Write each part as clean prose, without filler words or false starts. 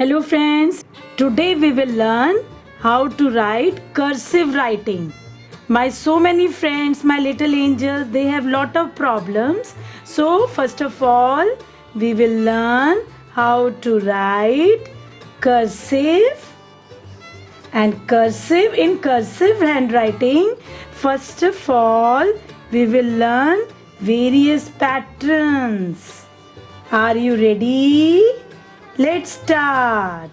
Hello friends, today we will learn how to write cursive writing. My so many friends, my little angels, they have lot of problems. So first of all, we will learn how to write cursive and cursive in cursive handwriting. First of all, we will learn various patterns. Are you ready? Let's start.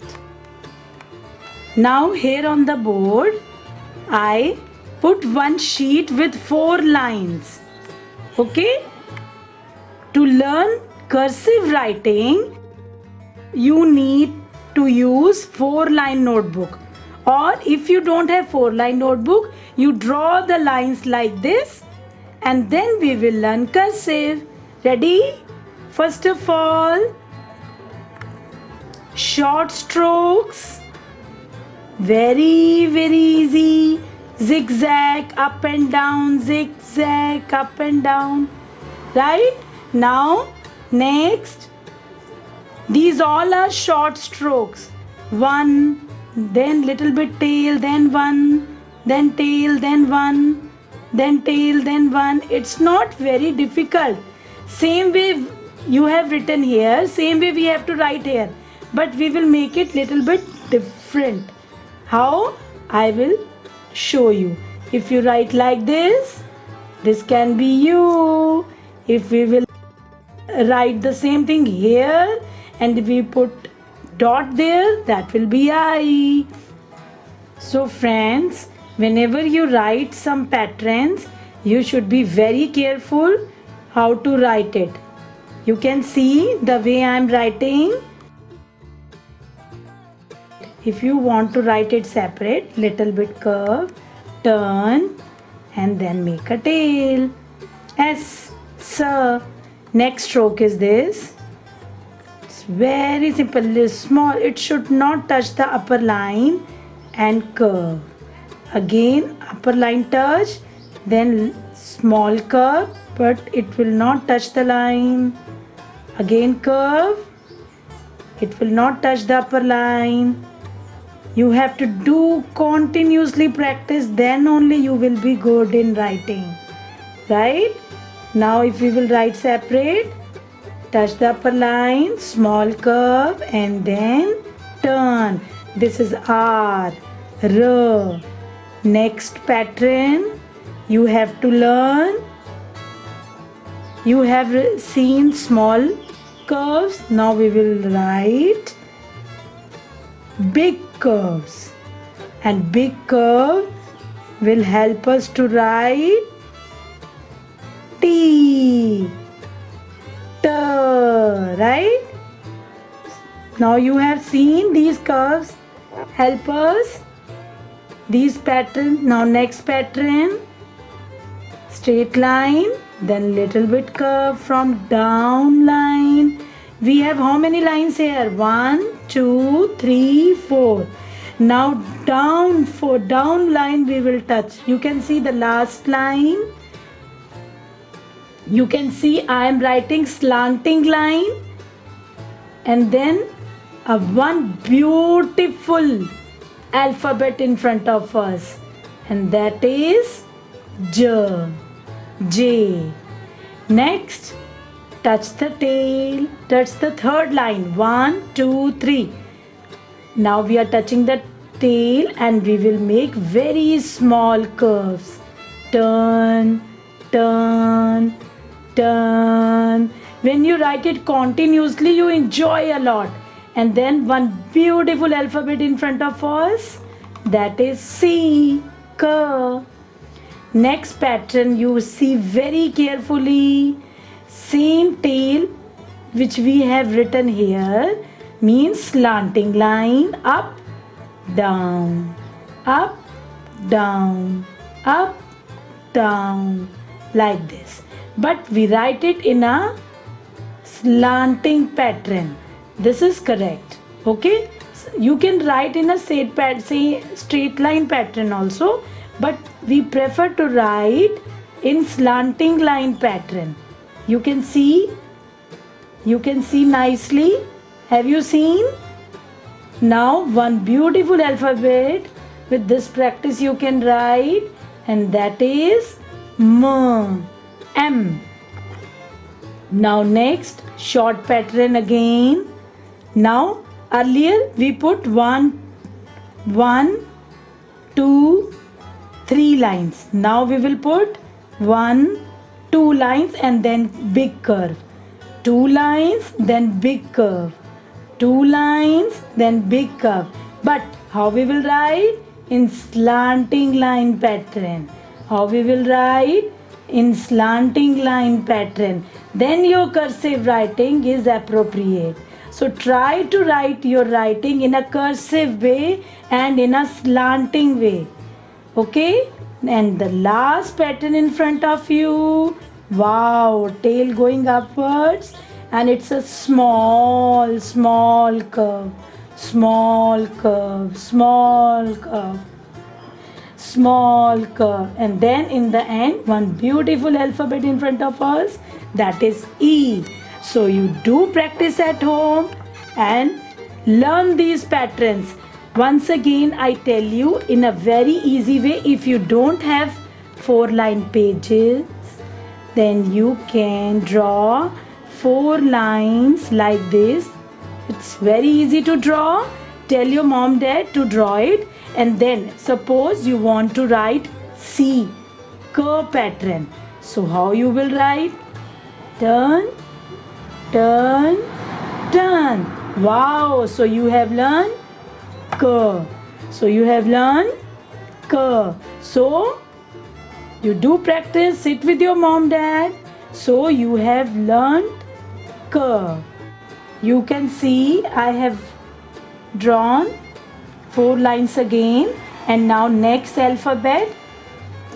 Now here on the board, I put one sheet with 4 lines. Okay? To learn cursive writing, you need to use 4-line notebook. Or if you don't have 4-line notebook, you draw the lines like this and then we will learn cursive. Ready? First of all, short strokes, very easy, zigzag up and down, zigzag up and down, right? Now next, these all are short strokes, one, then little bit tail, then one, then tail, then one, then tail, then one. It's not very difficult. Same way you have written here, same way we have to write here, but we will make it little bit different. How? I will show you. If you write like this can be you. If we will write the same thing here and we put dot there, that will be I. So friends, whenever you write some patterns, you should be very careful how to write it. You can see the way I am writing. If you want to write it separate, little bit curve, turn and then make a tail. S, sir. Next stroke is this. It's very simple, small. It should not touch the upper line and curve. Again, upper line touch, then small curve, but it will not touch the line. Again curve, it will not touch the upper line. You have to do continuously practice, then only you will be good in writing, right? Now if we will write separate, touch the upper line, small curve and then turn. This is R, R. Next pattern you have to learn. You have seen small curves. Now we will write big curves, and big curve will help us to write T, T, right? Now you have seen these curves help us, these patterns. Now next pattern, straight line, then little bit curve from down line. We have how many lines here? 1, 2, 3, 4. Now down, for down line we will touch. You can see the last line. You can see I am writing slanting line and then a one beautiful alphabet in front of us, and that is J. J. Next, touch the tail, touch the third line. 1, 2, 3. Now we are touching the tail and we will make very small curves. Turn, turn, turn. When you write it continuously, you enjoy a lot. And then one beautiful alphabet in front of us, that is C, K. Next pattern you see very carefully. Same tail which we have written here means slanting line, up, down, up, down, up, down, like this. But we write it in a slanting pattern. This is correct. Okay? You can write in a straight line pattern also, but we prefer to write in slanting line pattern. You can see nicely. Have you seen? Now one beautiful alphabet. With this practice you can write, and that is M. M. Now next short pattern again. Now earlier we put one, 2, 3 lines. Now we will put 1, 2 lines and then big curve. 2 lines, then big curve. 2 lines, then big curve. But how we will write? In slanting line pattern. How we will write? In slanting line pattern. Then your cursive writing is appropriate. So try to write your writing in a cursive way and in a slanting way. Okay? And the last pattern in front of you. Wow, tail going upwards, and it's a small curve, small curve, small curve, small curve, and then in the end one beautiful alphabet in front of us, that is E. So you do practice at home and learn these patterns. Once again I tell you, in a very easy way, if you don't have 4-line pages, then you can draw 4 lines like this. It's very easy to draw. Tell your mom, dad to draw it, and then suppose you want to write C, curve pattern. So how you will write? Turn, turn, turn. Wow, so you have learned curve. So you have learned curve. So you do practice, sit with your mom, dad. So you have learned curve. You can see I have drawn 4 lines again, and now next alphabet,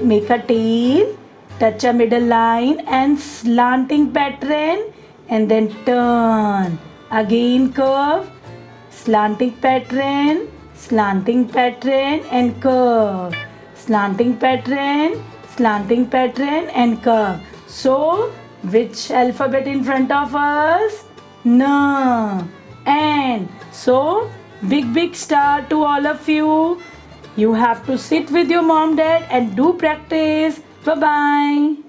make a tail, touch a middle line and slanting pattern, and then turn. Again curve, slanting pattern, and curve. Slanting pattern, and curve. So which alphabet in front of us? N. And so big star to all of you. You have to sit with your mom, dad and do practice. Bye bye.